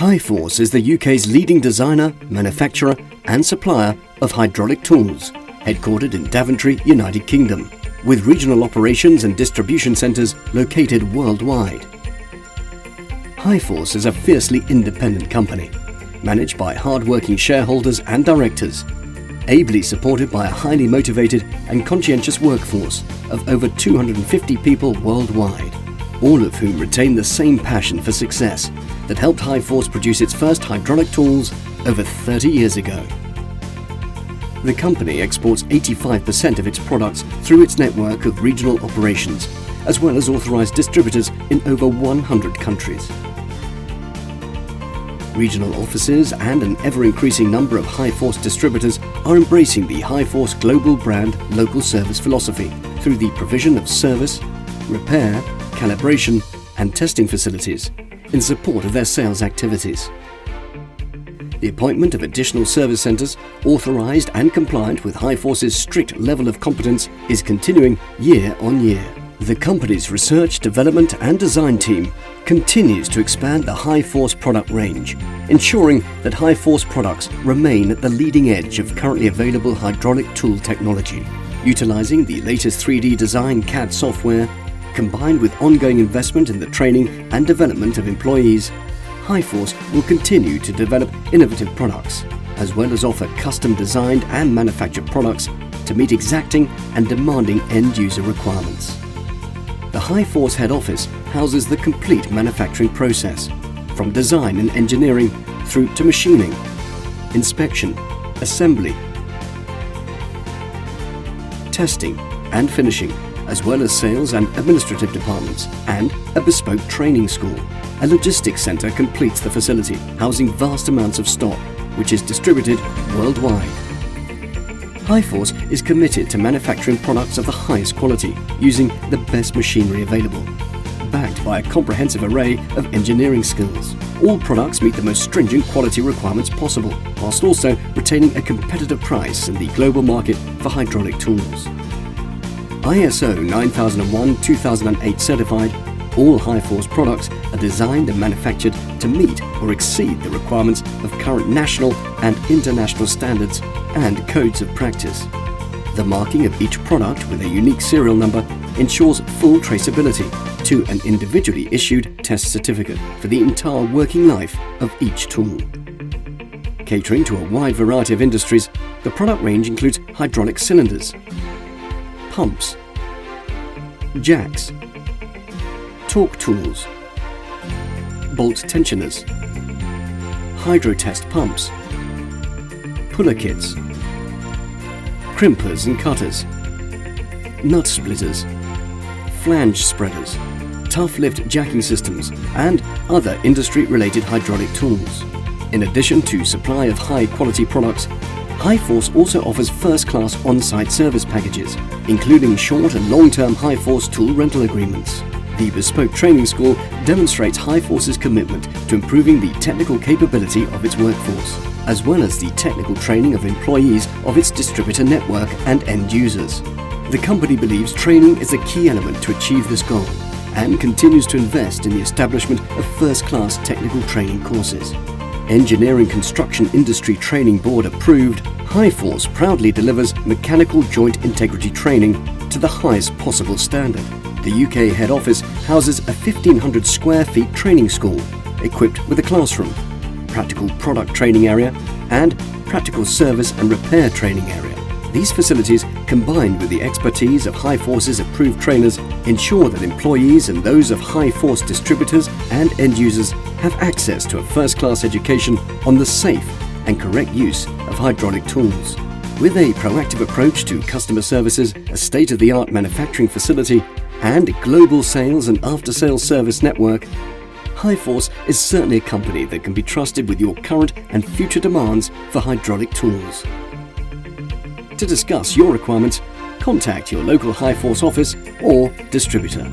Hi-Force is the UK's leading designer, manufacturer and supplier of hydraulic tools, headquartered in Daventry, United Kingdom, with regional operations and distribution centres located worldwide. Hi-Force is a fiercely independent company, managed by hard-working shareholders and directors, ably supported by a highly motivated and conscientious workforce of over 250 people worldwide, all of whom retain the same passion for success that helped Hi-Force produce its first hydraulic tools over 30 years ago. The company exports 85% of its products through its network of regional operations, as well as authorised distributors in over 100 countries. Regional offices and an ever-increasing number of Hi-Force distributors are embracing the Hi-Force global brand local service philosophy through the provision of service, repair, calibration and testing facilities in support of their sales activities. The appointment of additional service centres, authorised and compliant with Hi-Force's strict level of competence, is continuing year on year. The company's research, development and design team continues to expand the Hi-Force product range, ensuring that Hi-Force products remain at the leading edge of currently available hydraulic tool technology. Utilising the latest 3D design CAD software, combined with ongoing investment in the training and development of employees, Hi-Force will continue to develop innovative products, as well as offer custom designed and manufactured products to meet exacting and demanding end-user requirements. The Hi-Force head office houses the complete manufacturing process, from design and engineering through to machining, inspection, assembly, testing and finishing, as well as sales and administrative departments and a bespoke training school. A logistics centre completes the facility, housing vast amounts of stock, which is distributed worldwide. Hi-Force is committed to manufacturing products of the highest quality, using the best machinery available. Backed by a comprehensive array of engineering skills, all products meet the most stringent quality requirements possible, whilst also retaining a competitive price in the global market for hydraulic tools. ISO 9001-2008 certified, all Hi-Force products are designed and manufactured to meet or exceed the requirements of current national and international standards and codes of practice. The marking of each product with a unique serial number ensures full traceability to an individually issued test certificate for the entire working life of each tool. Catering to a wide variety of industries, the product range includes hydraulic cylinders, pumps, jacks, torque tools, bolt tensioners, hydrotest pumps, puller kits, crimpers and cutters, nut splitters, flange spreaders, toughlift jacking systems and other industry-related hydraulic tools. In addition to supply of high-quality products, Hi-Force also offers first-class on-site service packages, including short and long-term Hi-Force tool rental agreements. The bespoke training school demonstrates Hi-Force's commitment to improving the technical capability of its workforce, as well as the technical training of employees of its distributor network and end users. The company believes training is a key element to achieve this goal and continues to invest in the establishment of first-class technical training courses. Engineering Construction Industry Training Board approved, Hi-Force proudly delivers mechanical joint integrity training to the highest possible standard. The UK head office houses a 1,500 square feet training school, equipped with a classroom, practical product training area, and practical service and repair training area. These facilities, combined with the expertise of Hi-Force's approved trainers, ensure that employees and those of Hi-Force distributors and end users have access to a first-class education on the safe and correct use of hydraulic tools. With a proactive approach to customer services, a state-of-the-art manufacturing facility, and a global sales and after-sales service network, Hi-Force is certainly a company that can be trusted with your current and future demands for hydraulic tools. To discuss your requirements, contact your local Hi-Force office or distributor.